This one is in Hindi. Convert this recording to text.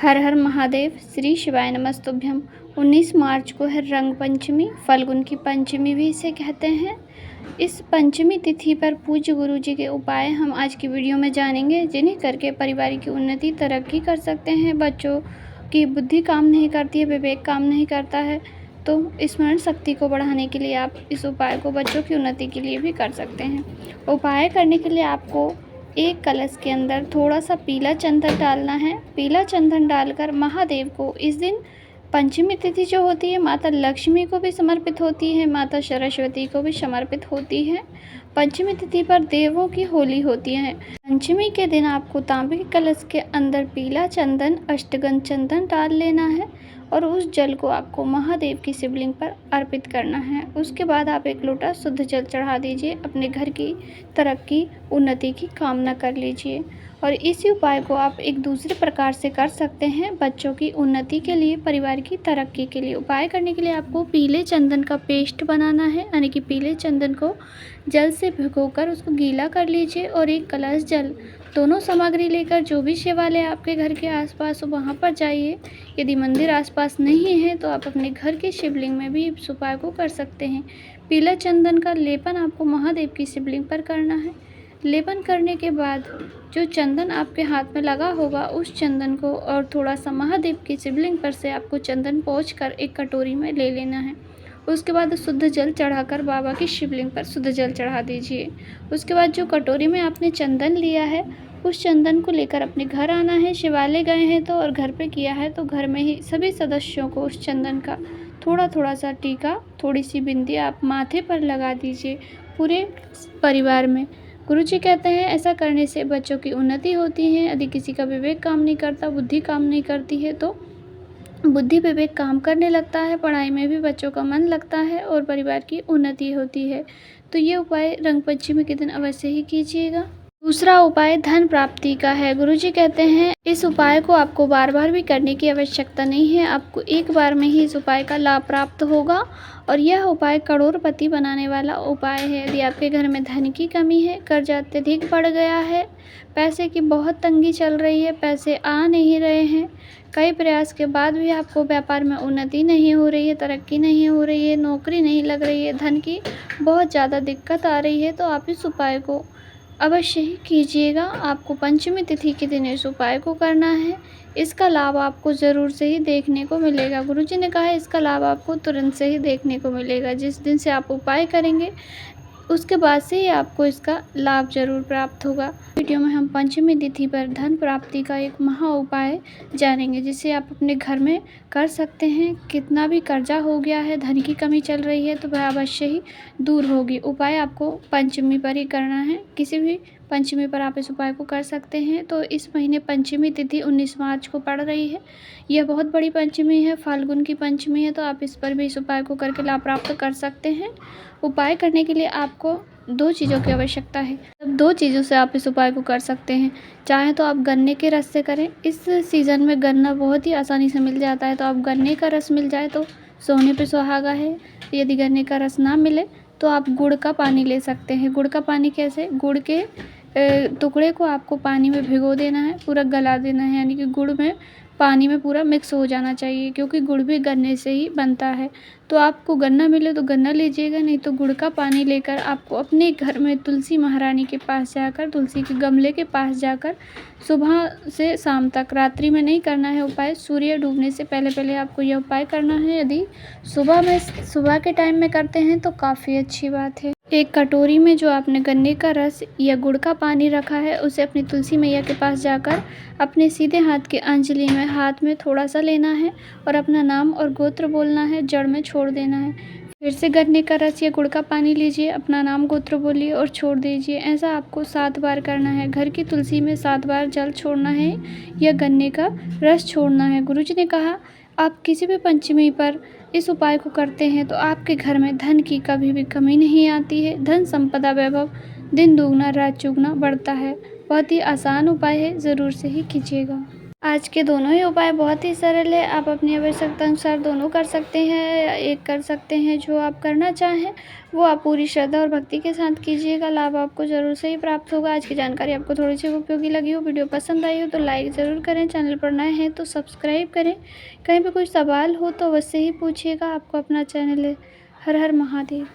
हर हर महादेव। श्री शिवाय नमस्तुभ्यम। 19 मार्च को है रंग पंचमी, फल्गुन की पंचमी भी इसे कहते हैं। इस पंचमी तिथि पर पूज्य गुरु जी के उपाय हम आज की वीडियो में जानेंगे, जिन्हें करके परिवार की उन्नति तरक्की कर सकते हैं। बच्चों की बुद्धि काम नहीं करती है, विवेक काम नहीं करता है, तो स्मरण शक्ति को बढ़ाने के लिए आप इस उपाय को बच्चों की उन्नति के लिए भी कर सकते हैं। उपाय करने के लिए आपको एक कलश के अंदर थोड़ा सा पीला चंदन डालना है। पीला चंदन डालकर महादेव को इस दिन पंचमी तिथि जो होती है माता लक्ष्मी को भी समर्पित होती है, माता सरस्वती को भी समर्पित होती है। पंचमी तिथि पर देवों की होली होती है। पंचमी के दिन आपको तांबे के कलश के अंदर पीला चंदन, अष्टगंध चंदन डाल लेना है और उस जल को आपको महादेव की शिवलिंग पर अर्पित करना है। उसके बाद आप एक लोटा शुद्ध जल चढ़ा दीजिए, अपने घर की तरक्की उन्नति की कामना कर लीजिए। और इसी उपाय को आप एक दूसरे प्रकार से कर सकते हैं, बच्चों की उन्नति के लिए, परिवार की तरक्की के लिए। उपाय करने के लिए आपको पीले चंदन का पेस्ट बनाना है, यानी कि पीले चंदन को जल से भिगोकर उसको गीला कर लीजिए और एक कलश जल, दोनों सामग्री लेकर जो भी शिवालय आपके घर के आसपास हो वहाँ पर जाइए। यदि मंदिर आसपास नहीं है तो आप अपने घर के शिवलिंग में भी इस उपाय को कर सकते हैं। पीला चंदन का लेपन आपको महादेव की शिवलिंग पर करना है। लेपन करने के बाद जो चंदन आपके हाथ में लगा होगा उस चंदन को और थोड़ा सा महादेव की शिवलिंग पर से आपको चंदन पोंछकर एक कटोरी में ले लेना है। उसके बाद शुद्ध जल चढ़ाकर बाबा की शिवलिंग पर शुद्ध जल चढ़ा दीजिए। उसके बाद जो कटोरी में आपने चंदन लिया है उस चंदन को लेकर अपने घर आना है। शिवालय गए हैं तो और घर पे किया है तो घर में ही सभी सदस्यों को उस चंदन का थोड़ा थोड़ा सा टीका, थोड़ी सी बिंदी आप माथे पर लगा दीजिए पूरे परिवार में। गुरुजी कहते हैं ऐसा करने से बच्चों की उन्नति होती है। यदि किसी का विवेक काम नहीं करता, बुद्धि काम नहीं करती है तो बुद्धि विवेक काम करने लगता है, पढ़ाई में भी बच्चों का मन लगता है और परिवार की उन्नति होती है। तो ये उपाय रंग पंचमी के दिन अवश्य ही कीजिएगा। दूसरा उपाय धन प्राप्ति का है। गुरुजी कहते हैं इस उपाय को आपको बार बार भी करने की आवश्यकता नहीं है, आपको एक बार में ही इस उपाय का लाभ प्राप्त होगा और यह उपाय करोड़पति बनाने वाला उपाय है। यदि आपके घर में धन की कमी है, कर्ज अत्यधिक बढ़ गया है, पैसे की बहुत तंगी चल रही है, पैसे आ नहीं रहे हैं, कई प्रयास के बाद भी आपको व्यापार में उन्नति नहीं हो रही है, तरक्की नहीं हो रही है, नौकरी नहीं लग रही है, धन की बहुत ज़्यादा दिक्कत आ रही है, तो आप इस उपाय को अवश्य ही कीजिएगा। आपको पंचमी तिथि के दिन इस उपाय को करना है। इसका लाभ आपको ज़रूर से ही देखने को मिलेगा। गुरुजी ने कहा है इसका लाभ आपको तुरंत से ही देखने को मिलेगा। जिस दिन से आप उपाय करेंगे उसके बाद से ही आपको इसका लाभ जरूर प्राप्त होगा। वीडियो में हम पंचमी तिथि पर धन प्राप्ति का एक महा उपाय जानेंगे, जिसे आप अपने घर में कर सकते हैं। कितना भी कर्जा हो गया है, धन की कमी चल रही है तो वह अवश्य ही दूर होगी। उपाय आपको पंचमी पर ही करना है, किसी भी पंचमी पर आप इस उपाय को कर सकते हैं। तो इस महीने पंचमी तिथि 19 मार्च को पड़ रही है। यह बहुत बड़ी पंचमी है, फाल्गुन की पंचमी है, तो आप इस पर भी इस उपाय को करके लाभ प्राप्त कर सकते हैं। उपाय करने के लिए आपको 2 चीज़ों की आवश्यकता है। अब 2 चीज़ों से आप इस उपाय को कर सकते हैं। चाहे तो आप गन्ने के रस से करें, इस सीज़न में गन्ना बहुत ही आसानी से मिल जाता है, तो आप गन्ने का रस मिल जाए तो सोने पे सुहागा है। यदि गन्ने का रस ना मिले तो आप गुड़ का पानी ले सकते हैं। गुड़ का पानी कैसे? गुड़ के टुकड़े को आपको पानी में भिगो देना है, पूरा गला देना है, यानी कि गुड़ में पानी में पूरा मिक्स हो जाना चाहिए, क्योंकि गुड़ भी गन्ने से ही बनता है। तो आपको गन्ना मिले तो गन्ना लीजिएगा, नहीं तो गुड़ का पानी लेकर आपको अपने घर में तुलसी महारानी के पास जाकर, तुलसी के गमले के पास जाकर सुबह से शाम तक, रात्रि में नहीं करना है उपाय, सूर्य डूबने से पहले पहले आपको यह उपाय करना है। यदि सुबह के टाइम में करते हैं तो काफ़ी अच्छी बात है। एक कटोरी में जो आपने गन्ने का रस या गुड़ का पानी रखा है उसे अपनी तुलसी मैया के पास जाकर अपने सीधे हाथ के अंजलि में हाथ में थोड़ा सा लेना है और अपना नाम और गोत्र बोलना है, जड़ में छोड़ देना है। फिर से गन्ने का रस या गुड़ का पानी लीजिए, अपना नाम गोत्र बोलिए और छोड़ दीजिए। ऐसा आपको 7 बार करना है। घर की तुलसी में 7 बार जल छोड़ना है या गन्ने का रस छोड़ना है। गुरुजी ने कहा आप किसी भी पंचमी पर इस उपाय को करते हैं तो आपके घर में धन की कभी भी कमी नहीं आती है। धन संपदा वैभव दिन दुगना रात चौगुना बढ़ता है। बहुत ही आसान उपाय है, ज़रूर से ही कीजिएगा। आज के दोनों ही उपाय बहुत ही सरल है। आप अपनी आवश्यकता अनुसार दोनों कर सकते हैं या एक कर सकते हैं। जो आप करना चाहें वो आप पूरी श्रद्धा और भक्ति के साथ कीजिएगा। लाभ आपको ज़रूर से ही प्राप्त होगा। आज की जानकारी आपको थोड़ी सी उपयोगी लगी हो, वीडियो पसंद आई हो तो लाइक ज़रूर करें। चैनल पर नए हैं तो सब्सक्राइब करें। कहीं भी कुछ सवाल हो तो अवश्य ही पूछिएगा। आपको अपना चैनल है। हर हर महादेव।